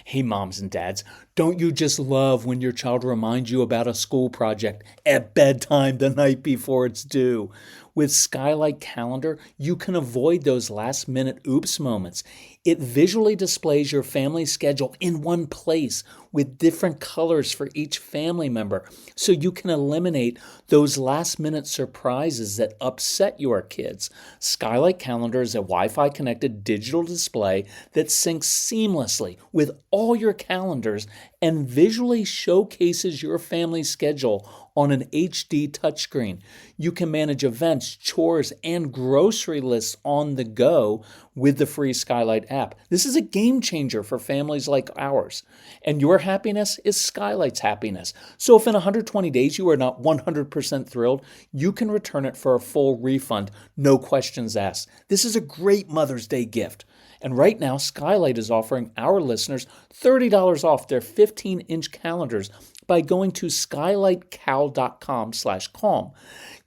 Hey, moms and dads, don't you just love when your child reminds you about a school project at bedtime the night before it's due? With Skylight Calendar, you can avoid those last minute oops moments. It visually displays your family schedule in one place with different colors for each family member, so you can eliminate those last minute surprises that upset your kids. Skylight Calendar is a Wi Fi connected digital display that syncs seamlessly with all your calendars and visually showcases your family's schedule on an HD touchscreen. You can manage events, chores, and grocery lists on the go with the free Skylight app. This is a game changer for families like ours. And your happiness is Skylight's happiness. So if in 120 days you are not 100% thrilled, you can return it for a full refund, no questions asked. This is a great Mother's Day gift. And right now, Skylight is offering our listeners $30 off their 15-inch calendars by going to skylightcal.com/calm.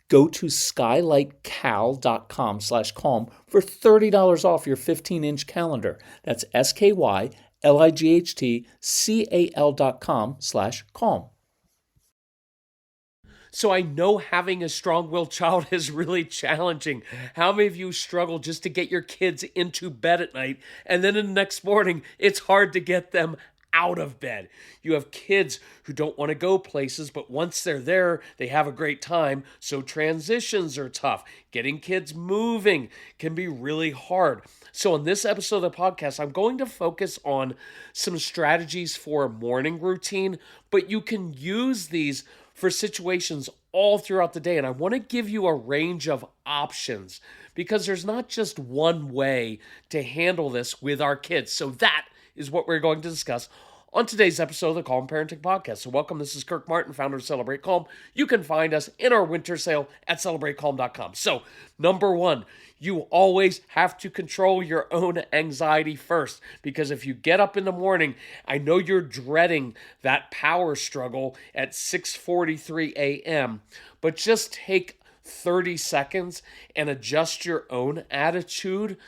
Go to skylightcal.com/calm for $30 off your 15-inch calendar. That's skylightcal.com/calm. So I know having a strong-willed child is really challenging. How many of you struggle just to get your kids into bed at night, and then in the next morning, it's hard to get them out of bed? You have kids who don't want to go places, but once they're there, they have a great time. So transitions are tough. Getting kids moving can be really hard. So in this episode of the podcast, I'm going to focus on some strategies for a morning routine, but you can use these for situations all throughout the day. And I want to give you a range of options because there's not just one way to handle this with our kids. So that is what we're going to discuss on today's episode of the Calm Parenting Podcast. So welcome, this is Kirk Martin, founder of Celebrate Calm. You can find us in our winter sale at celebratecalm.com. So number one, you always have to control your own anxiety first, because if you get up in the morning, I know you're dreading that power struggle at 6:43 a.m., but just take 30 seconds and adjust your own attitude.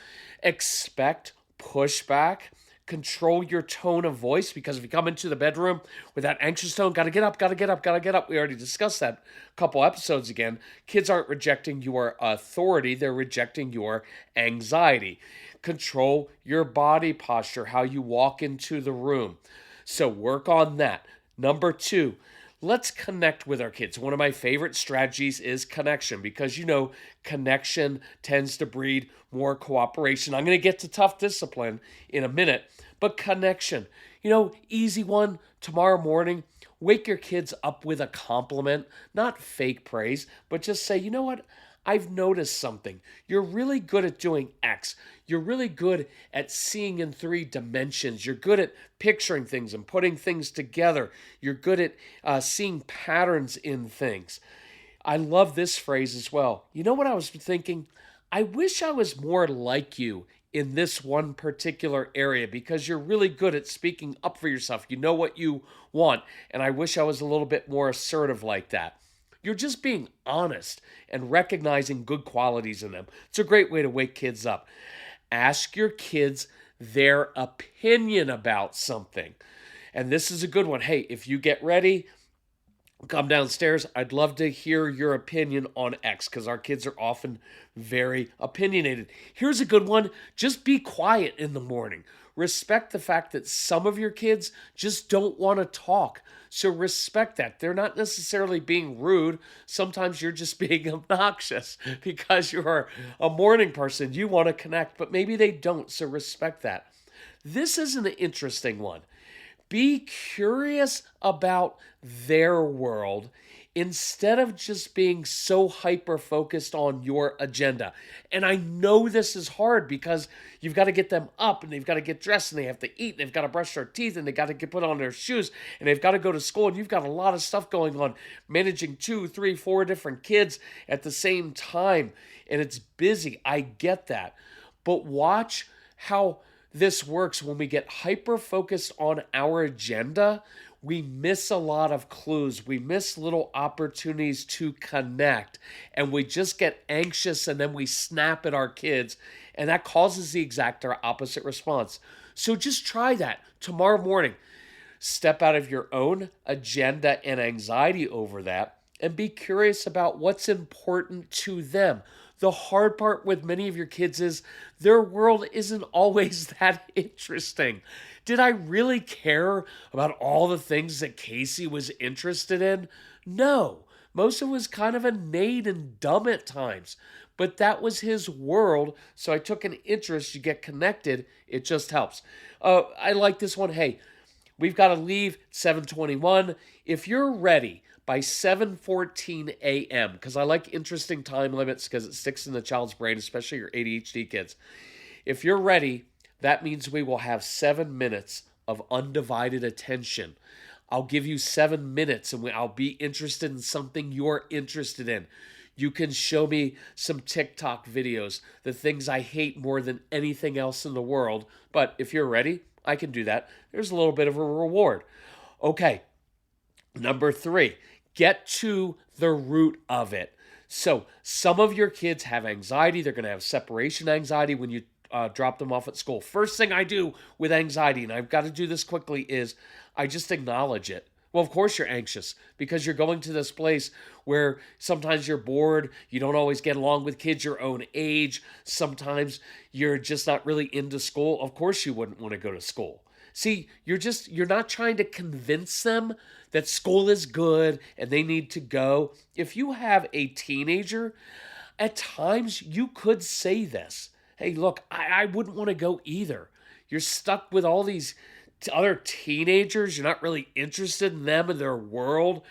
Expect pushback. Control your tone of voice, because if you come into the bedroom with that anxious tone, gotta get up, gotta get up, gotta get up. We already discussed that a couple episodes again. Kids aren't rejecting your authority, they're rejecting your anxiety. Control your body posture, how you walk into the room. So work on that. Number two, let's connect with our kids. One of my favorite strategies is connection, because connection tends to breed more cooperation. I'm going to get to tough discipline in a minute, but connection. Easy one tomorrow morning. Wake your kids up with a compliment, not fake praise, but just say, you know what? I've noticed something. You're really good at doing X. You're really good at seeing in 3 dimensions. You're good at picturing things and putting things together. You're good at seeing patterns in things. I love this phrase as well. You know what I was thinking? I wish I was more like you in this one particular area, because you're really good at speaking up for yourself. You know what you want, and I wish I was a little bit more assertive like that. You're just being honest and recognizing good qualities in them. It's a great way to wake kids up. Ask your kids their opinion about something. And this is a good one. Hey, if you get ready, come downstairs. I'd love to hear your opinion on X, because our kids are often very opinionated. Here's a good one. Just be quiet in the morning. Respect the fact that some of your kids just don't want to talk. So respect that. They're not necessarily being rude. Sometimes you're just being obnoxious because you're a morning person. You want to connect, but maybe they don't. So respect that. This is an interesting one. Be curious about their world instead of just being so hyper-focused on your agenda. And I know this is hard, because you've got to get them up, and they've got to get dressed, and they have to eat, and they've got to brush their teeth, and they've got to put on their shoes, and they've got to go to school, and you've got a lot of stuff going on, managing 2, 3, 4 different kids at the same time, and it's busy. I get that. But watch how this works. When we get hyper-focused on our agenda, we miss a lot of clues. We miss little opportunities to connect, and we just get anxious, and then we snap at our kids, and that causes the exact opposite response. So just try that tomorrow morning. Step out of your own agenda and anxiety over that and be curious about what's important to them. The hard part with many of your kids is their world isn't always that interesting. Did I really care about all the things that Casey was interested in? No. Most of it was kind of innate and dumb at times, but that was his world. So I took an interest. You get connected. It just helps. I like this one. Hey, we've got to leave 7:21. If you're ready by 7:14 a.m., because I like interesting time limits because it sticks in the child's brain, especially your ADHD kids. If you're ready, that means we will have 7 minutes of undivided attention. I'll give you 7 minutes and I'll be interested in something you're interested in. You can show me some TikTok videos, the things I hate more than anything else in the world. But if you're ready, I can do that. There's a little bit of a reward. Okay, number 3, get to the root of it. So some of your kids have anxiety. They're going to have separation anxiety when you drop them off at school. First thing I do with anxiety, and I've got to do this quickly, is I just acknowledge it. Well, of course you're anxious because you're going to this place where sometimes you're bored. You don't always get along with kids your own age. Sometimes you're just not really into school. Of course you wouldn't want to go to school. See, you're not trying to convince them that school is good and they need to go. If you have a teenager, at times you could say this. Hey, look, I wouldn't want to go either. You're stuck with all these other teenagers. You're not really interested in them and their world.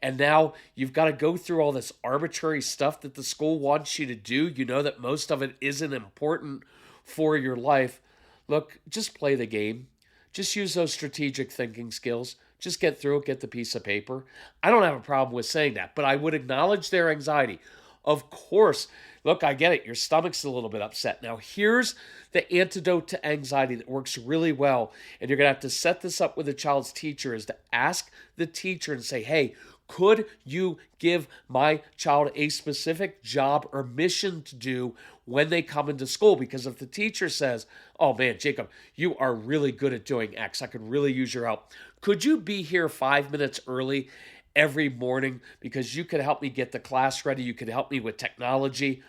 And now you've got to go through all this arbitrary stuff that the school wants you to do. You know that most of it isn't important for your life. Look, just play the game. Just use those strategic thinking skills. Just get through it, get the piece of paper. I don't have a problem with saying that, but I would acknowledge their anxiety. Of course, look, I get it. Your stomach's a little bit upset. Now, here's the antidote to anxiety that works really well. And you're going to have to set this up with a child's teacher, is to ask the teacher and say, hey, could you give my child a specific job or mission to do when they come into school? Because if the teacher says, oh man, Jacob, you are really good at doing X, I could really use your help. Could you be here 5 minutes early every morning because you could help me get the class ready? You could help me with technology.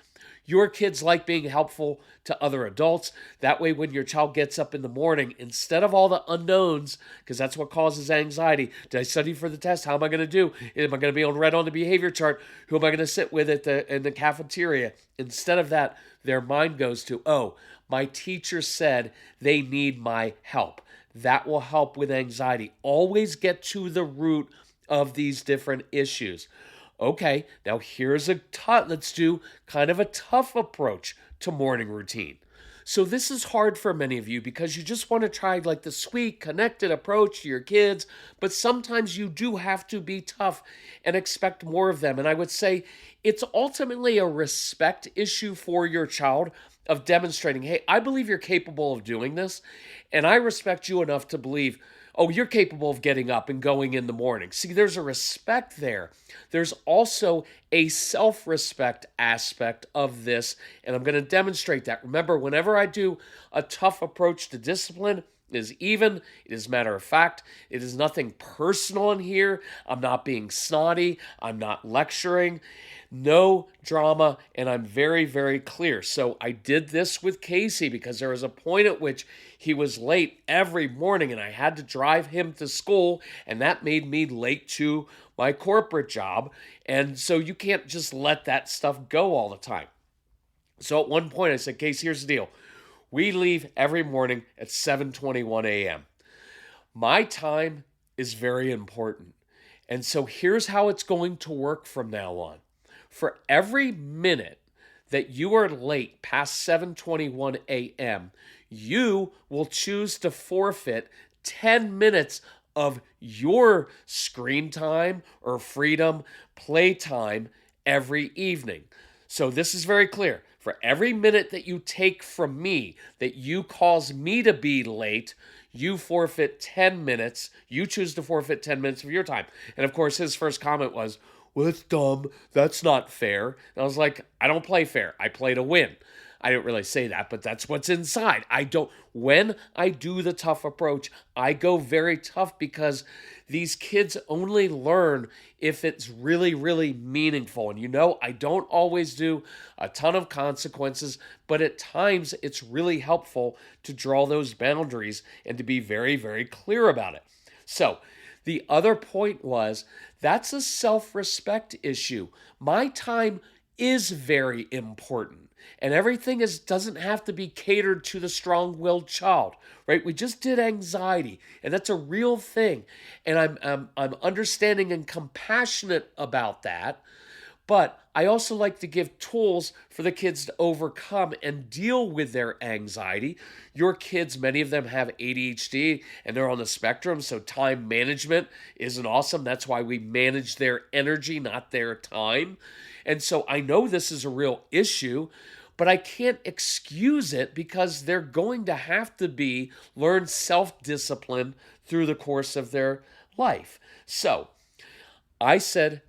Your kids like being helpful to other adults. That way, when your child gets up in the morning, instead of all the unknowns, because that's what causes anxiety. Did I study for the test? How am I going to do? Am I going to be read on the behavior chart? Who am I going to sit with in the cafeteria? Instead of that, their mind goes to, oh, my teacher said they need my help. That will help with anxiety. Always get to the root of these different issues. Okay, now let's do kind of a tough approach to morning routine. So this is hard for many of you because you just want to try like the sweet, connected approach to your kids, but sometimes you do have to be tough and expect more of them. And I would say it's ultimately a respect issue for your child of demonstrating, hey, I believe you're capable of doing this, and I respect you enough to believe, oh, you're capable of getting up and going in the morning. See, there's a respect there. There's also a self-respect aspect of this, and I'm going to demonstrate that. Remember, whenever I do a tough approach to discipline, it is even, it is matter of fact, it is nothing personal in here. I'm not being snotty. I'm not lecturing. No drama, and I'm very, very clear. So I did this with Casey because there was a point at which he was late every morning and I had to drive him to school, and that made me late to my corporate job. And so you can't just let that stuff go all the time. So at one point I said, Casey, here's the deal. We leave every morning at 7:21 a.m. My time is very important. And so here's how it's going to work from now on. For every minute that you are late past 7:21 a.m., you will choose to forfeit 10 minutes of your screen time or freedom, playtime every evening. So this is very clear. For every minute that you take from me, that you cause me to be late, you forfeit 10 minutes. You choose to forfeit 10 minutes of your time. And of course, his first comment was, well, that's dumb. That's not fair. And I was like, I don't play fair. I play to win. I didn't really say that, but that's what's inside. When I do the tough approach, I go very tough because these kids only learn if it's really, really meaningful. And I don't always do a ton of consequences, but at times it's really helpful to draw those boundaries and to be very, very clear about it. So, the other point was that's a self-respect issue. My time is very important. And everything doesn't have to be catered to the strong-willed child, right? We just did anxiety, and that's a real thing. And I'm understanding and compassionate about that. But I also like to give tools for the kids to overcome and deal with their anxiety. Your kids, many of them have ADHD and they're on the spectrum, so time management isn't awesome. That's why we manage their energy, not their time. And so I know this is a real issue, but I can't excuse it because they're going to have to learn self-discipline through the course of their life. So I said,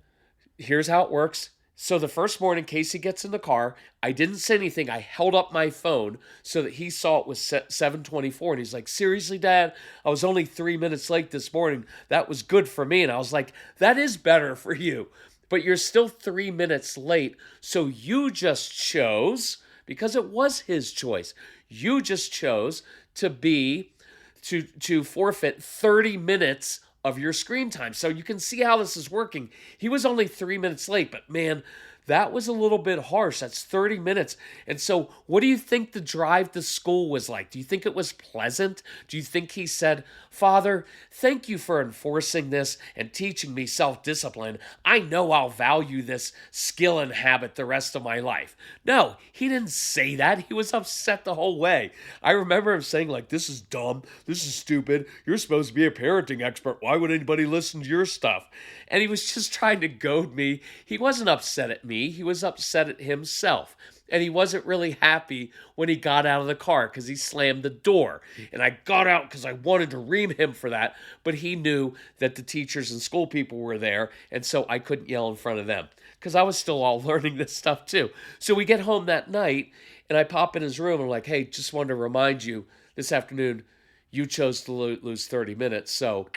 here's how it works. So the first morning, Casey gets in the car. I didn't say anything. I held up my phone so that he saw it was 7:24. And he's like, seriously, Dad? I was only 3 minutes late this morning. That was good for me. And I was like, that is better for you. But you're still 3 minutes late. So you just chose, because it was his choice, you just chose to forfeit 30 minutes of your screen time. So you can see how this is working. He was only 3 minutes late, but man, that was a little bit harsh. That's 30 minutes. And so what do you think the drive to school was like? Do you think it was pleasant? Do you think he said, Father, thank you for enforcing this and teaching me self-discipline. I know I'll value this skill and habit the rest of my life. No, he didn't say that. He was upset the whole way. I remember him saying this is dumb. This is stupid. You're supposed to be a parenting expert. Why would anybody listen to your stuff? And he was just trying to goad me. He wasn't upset at me. He was upset at himself. And he wasn't really happy when he got out of the car because he slammed the door. And I got out because I wanted to ream him for that. But he knew that the teachers and school people were there. And so I couldn't yell in front of them because I was still all learning this stuff too. So we get home that night and I pop in his room and I'm like, hey, just wanted to remind you this afternoon, you chose to lose 30 minutes. So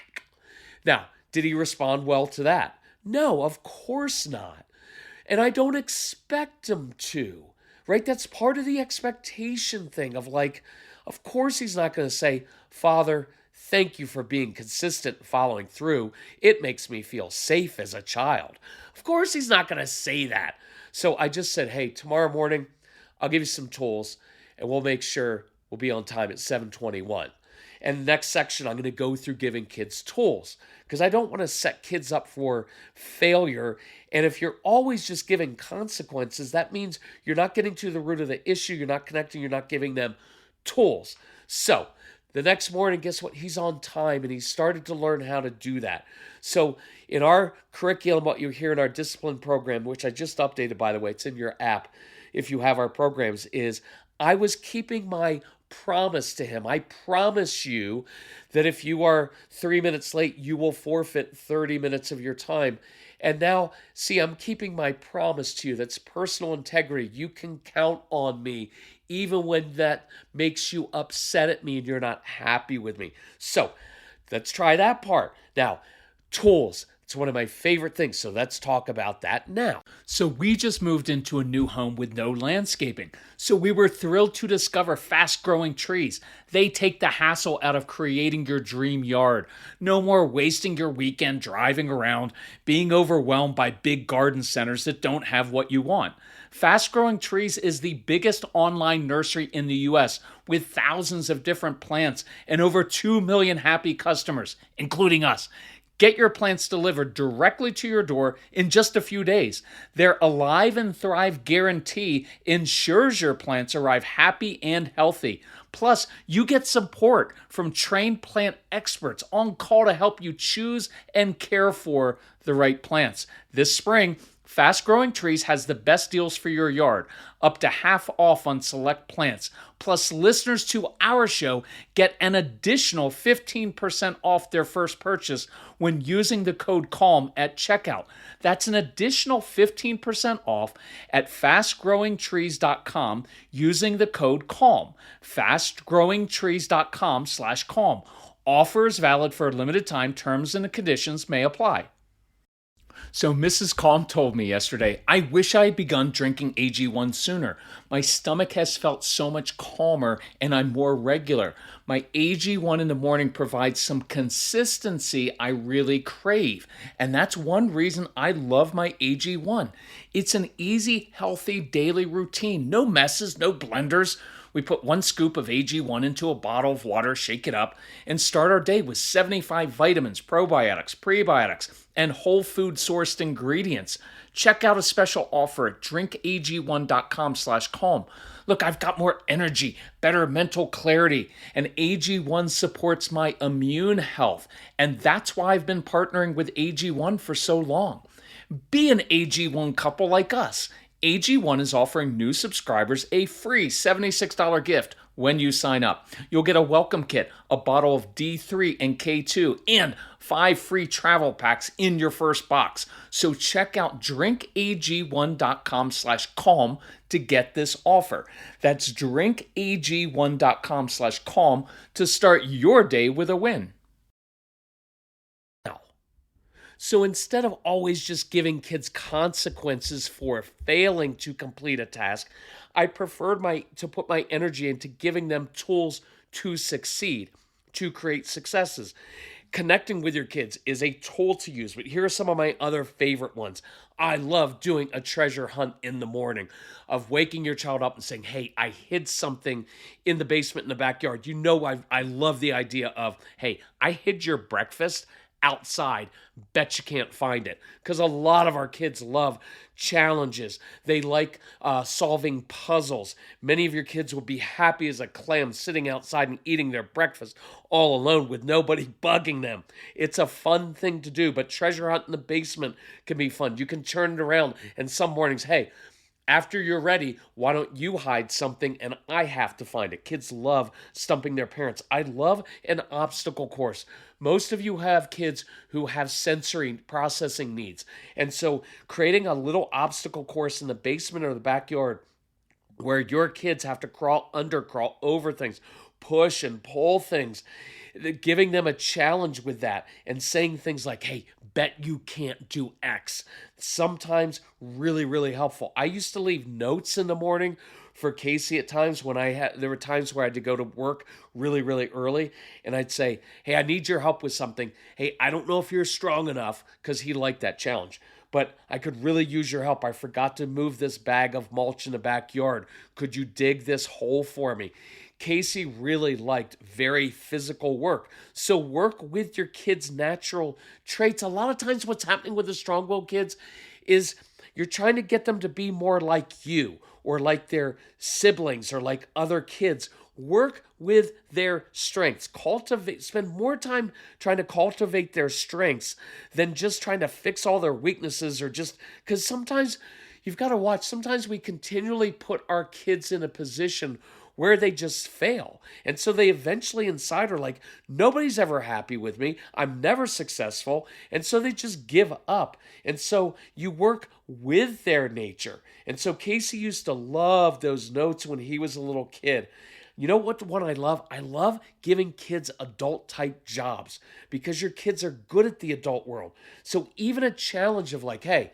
now, did he respond well to that? No, of course not. And I don't expect him to, right? That's part of the expectation thing of of course he's not going to say, Father, thank you for being consistent and following through. It makes me feel safe as a child. Of course he's not going to say that. So I just said, hey, tomorrow morning, I'll give you some tools and we'll make sure we'll be on time at 7:21. And the next section, I'm going to go through giving kids tools because I don't want to set kids up for failure. And if you're always just giving consequences, that means you're not getting to the root of the issue. You're not connecting. You're not giving them tools. So the next morning, guess what? He's on time and he started to learn how to do that. So in our curriculum, what you hear in our discipline program, which I just updated, by the way, it's in your app if you have our programs, is I was keeping my promise to him. I promise you that if you are 3 minutes late, you will forfeit 30 minutes of your time. And now, see, I'm keeping my promise to you. That's personal integrity. You can count on me, even when that makes you upset at me and you're not happy with me. So let's try that part. Now, tools. It's one of my favorite things, so let's talk about that now. So we just moved into a new home with no landscaping. So we were thrilled to discover fast-growing trees. They take the hassle out of creating your dream yard. No more wasting your weekend driving around, being overwhelmed by big garden centers that don't have what you want. Fast Growing Trees is the biggest online nursery in the US with thousands of different plants and over 2 million happy customers, including us. Get your plants delivered directly to your door in just a few days. Their Alive and Thrive guarantee ensures your plants arrive happy and healthy. Plus, you get support from trained plant experts on call to help you choose and care for the right plants. This spring, Fast Growing Trees has the best deals for your yard, up to half off on select plants. Plus, listeners to our show get an additional 15% off their first purchase when using the code CALM at checkout. That's an additional 15% off at fastgrowingtrees.com using the code CALM. fastgrowingtrees.com/CALM. Offers valid for a limited time. Terms and conditions may apply. So Mrs. Calm told me yesterday, I wish I had begun drinking AG1 sooner. My stomach has felt so much calmer and I'm more regular. My AG1 in the morning provides some consistency I really crave. And that's one reason I love my AG1. It's an easy, healthy daily routine. No messes, no blenders. We put 1 scoop of AG1 into a bottle of water, shake it up, and start our day with 75 vitamins, probiotics, prebiotics, and whole food sourced ingredients. Check out a special offer at drinkag1.com/calm. Look, I've got more energy, better mental clarity, and AG1 supports my immune health. And that's why I've been partnering with AG1 for so long. Be an AG1 couple like us. AG1 is offering new subscribers a free $76 gift when you sign up. You'll get a welcome kit, a bottle of D3 and K2, and 5 free travel packs in your first box. So check out drinkag1.com/calm to get this offer. That's drinkag1.com/calm to start your day with a win. So instead of always just giving kids consequences for failing to complete a task, I preferred to put my energy into giving them tools to succeed, to create successes. Connecting with your kids is a tool to use, but here are some of my other favorite ones. I love doing a treasure hunt in the morning, of waking your child up and saying, hey, I hid something in the basement in the backyard. You know, I love the idea of, hey, I hid your breakfast outside. Bet you can't find it. Because a lot of our kids love challenges. They like solving puzzles. Many of your kids will be happy as a clam sitting outside and eating their breakfast all alone with nobody bugging them. It's a fun thing to do, but treasure hunt in the basement can be fun. You can turn it around, and some mornings, hey, after you're ready, why don't you hide something and I have to find it? Kids love stumping their parents. I love an obstacle course. Most of you have kids who have sensory processing needs. And so creating a little obstacle course in the basement or the backyard where your kids have to crawl over things, push and pull things, giving them a challenge with that and saying things like, hey, bet you can't do X. Sometimes really, really helpful. I used to leave notes in the morning for Casey at times when there were times where I had to go to work really, really early. And I'd say, hey, I need your help with something. Hey, I don't know if you're strong enough, because he liked that challenge, but I could really use your help. I forgot to move this bag of mulch in the backyard. Could you dig this hole for me? Casey really liked very physical work. So work with your kids' natural traits. A lot of times what's happening with the strong-willed kids is you're trying to get them to be more like you or like their siblings or like other kids. Work with their strengths. Spend more time trying to cultivate their strengths than just trying to fix all their weaknesses, or just because sometimes you've got to watch. Sometimes we continually put our kids in a position where they just fail. And so they eventually inside are like, nobody's ever happy with me. I'm never successful. And so they just give up. And so you work with their nature. And so Casey used to love those notes when he was a little kid. You know what one I love? I love giving kids adult type jobs, because your kids are good at the adult world. So even a challenge of like, hey,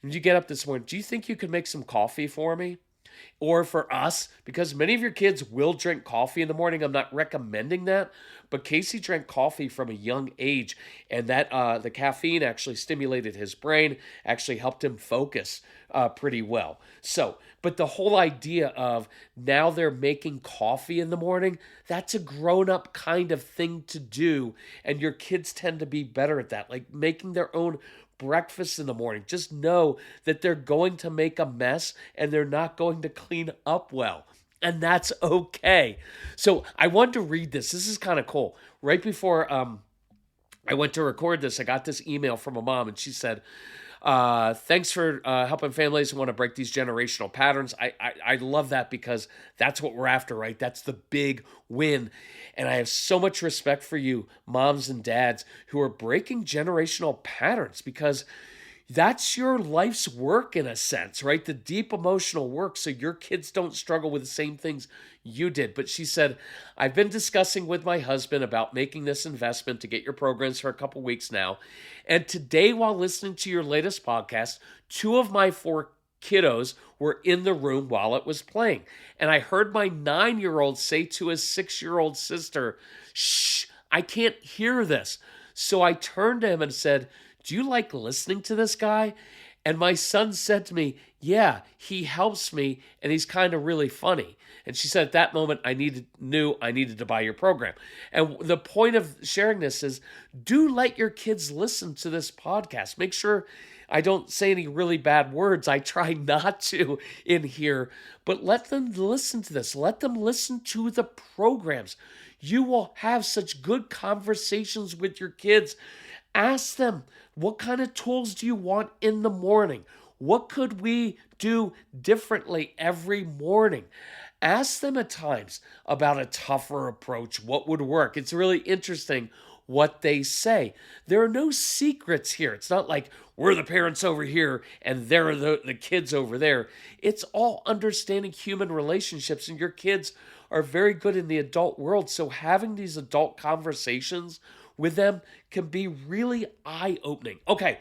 when you get up this morning, do you think you could make some coffee for me? Or for us, because many of your kids will drink coffee in the morning. I'm not recommending that, but Casey drank coffee from a young age, and that the caffeine actually stimulated his brain, actually helped him focus pretty well. So, but the whole idea of now they're making coffee in the morning, that's a grown-up kind of thing to do, and your kids tend to be better at that, like making their own breakfast in the morning. Just know that they're going to make a mess and they're not going to clean up well. And that's okay. So I want to read this. This is kind of cool. Right before I went to record this, I got this email from a mom, and she said, Thanks for helping families who want to break these generational patterns. I love that because that's what we're after, right? That's the big win. And I have so much respect for you, moms and dads, who are breaking generational patterns because that's your life's work in a sense, right? The deep emotional work so your kids don't struggle with the same things you did. But she said, I've been discussing with my husband about making this investment to get your programs for a couple weeks now. And today, while listening to your latest podcast, two of my four kiddos were in the room while it was playing. And I heard my 9-year-old say to his 6-year-old sister, shh, I can't hear this. So I turned to him and said, do you like listening to this guy? And my son said to me, yeah, he helps me and he's kind of really funny. And she said at that moment, knew I needed to buy your program. And the point of sharing this is do let your kids listen to this podcast. Make sure I don't say any really bad words. I try not to in here, but let them listen to this. Let them listen to the programs. You will have such good conversations with your kids. Ask them, what kind of tools do you want in the morning? What could we do differently every morning? Ask them at times about a tougher approach, what would work. It's really interesting what they say. There are no secrets here. It's not like we're the parents over here and they're the kids over there. It's all understanding human relationships, and your kids are very good in the adult world. So having these adult conversations with them can be really eye-opening. Okay,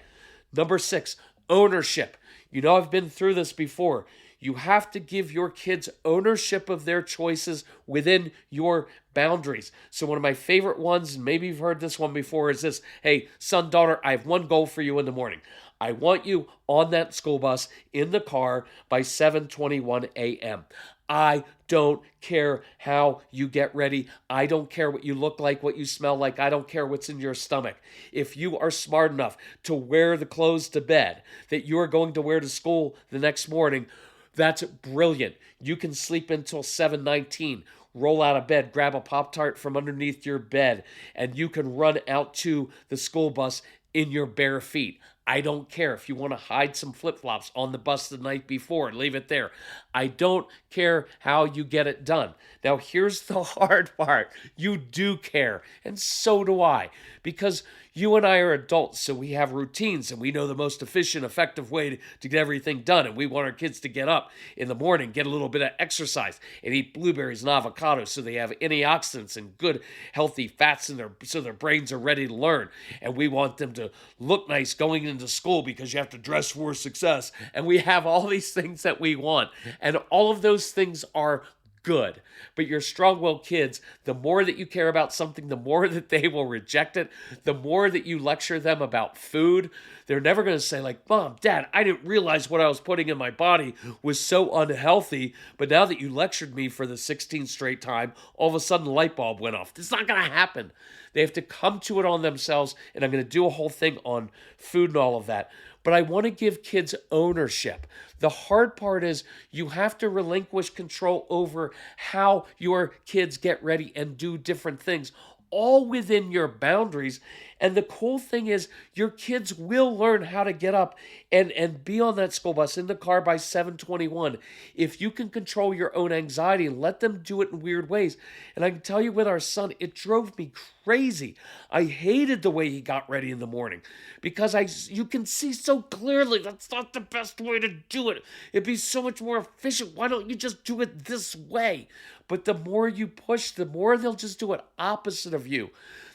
number 6, ownership. You know, I've been through this before. You have to give your kids ownership of their choices within your boundaries. So one of my favorite ones, and maybe you've heard this one before, is this: hey, son, daughter, I have one goal for you in the morning. I want you on that school bus in the car by 7:21 a.m. I don't care how you get ready. I don't care what you look like, what you smell like. I don't care what's in your stomach. If you are smart enough to wear the clothes to bed that you are going to wear to school the next morning, that's brilliant. You can sleep until 7:19. Roll out of bed, grab a Pop-Tart from underneath your bed, and you can run out to the school bus in your bare feet. I don't care if you want to hide some flip-flops on the bus the night before and leave it there. I don't care how you get it done. Now, here's the hard part. You do care, and so do I, because you and I are adults, so we have routines, and we know the most efficient, effective way to get everything done, and we want our kids to get up in the morning, get a little bit of exercise, and eat blueberries and avocados so they have antioxidants and good, healthy fats in so their brains are ready to learn, and we want them to look nice going into school because you have to dress for success, and we have all these things that we want, and all of those things are good. But your strong-willed kids, the more that you care about something, the more that they will reject it. The more that you lecture them about food, they're never going to say like, Mom, Dad, I didn't realize what I was putting in my body was so unhealthy, but now that you lectured me for the 16th straight time, all of a sudden the light bulb went off. It's not going to happen. They have to come to it on themselves, and I'm going to do a whole thing on food and all of that. But I want to give kids ownership. The hard part is you have to relinquish control over how your kids get ready and do different things, all within your boundaries. And the cool thing is your kids will learn how to get up and be on that school bus in the car by 7:21 if you can control your own anxiety and let them do it in weird ways. And I can tell you with our son, it drove me crazy. I hated the way he got ready in the morning because you can see so clearly that's not the best way to do it. It'd be so much more efficient. Why don't you just do it this way? But the more you push, the more they'll just do it opposite of you.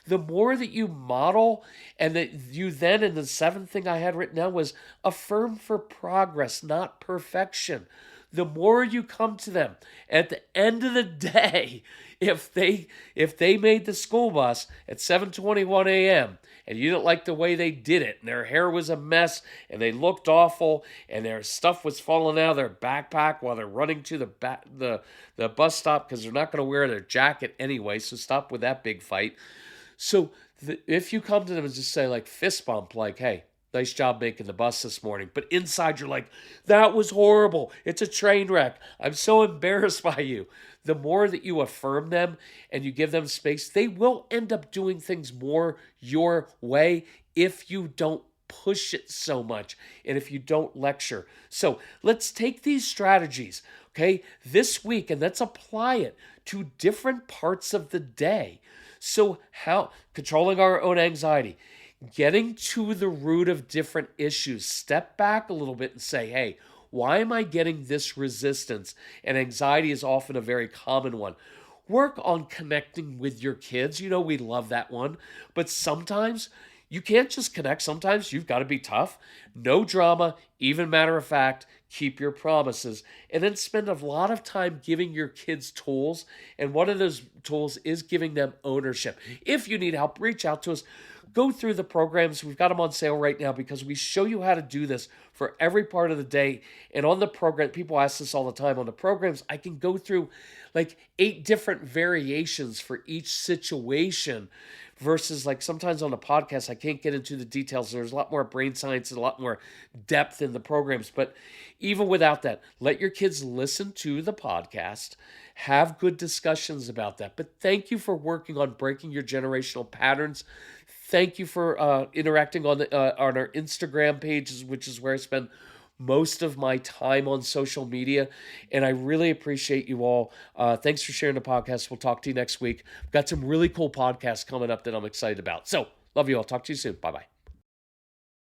The more that you model, and that you then, and the 7th thing I had written down was affirm for progress, not perfection. The more you come to them, at the end of the day, if they made the school bus at 7:21 a.m. and you didn't like the way they did it, and their hair was a mess, and they looked awful, and their stuff was falling out of their backpack while they're running to the bus stop because they're not going to wear their jacket anyway, so stop with that big fight. So if you come to them and just say like fist bump, like, hey, nice job making the bus this morning. But inside you're like, that was horrible. It's a train wreck. I'm so embarrassed by you. The more that you affirm them and you give them space, they will end up doing things more your way if you don't push it so much and if you don't lecture. So let's take these strategies, okay, this week, and let's apply it to different parts of the day. So how controlling our own anxiety, getting to the root of different issues, step back a little bit and say, hey, why am I getting this resistance? And anxiety is often a very common one. Work on connecting with your kids. You know, we love that one. But sometimes you can't just connect. Sometimes you've got to be tough. No drama, even matter of fact, keep your promises. And then spend a lot of time giving your kids tools. And one of those tools is giving them ownership. If you need help, reach out to us. Go through the programs. We've got them on sale right now because we show you how to do this for every part of the day. And on the program, people ask this all the time. On the programs, I can go through like 8 different variations for each situation versus like sometimes on the podcast, I can't get into the details. There's a lot more brain science and a lot more depth in the programs. But even without that, let your kids listen to the podcast, have good discussions about that. But thank you for working on breaking your generational patterns. Thank you for interacting on our Instagram pages, which is where I spend most of my time on social media. And I really appreciate you all. Thanks for sharing the podcast. We'll talk to you next week. Got some really cool podcasts coming up that I'm excited about. So love you all. Talk to you soon. Bye-bye.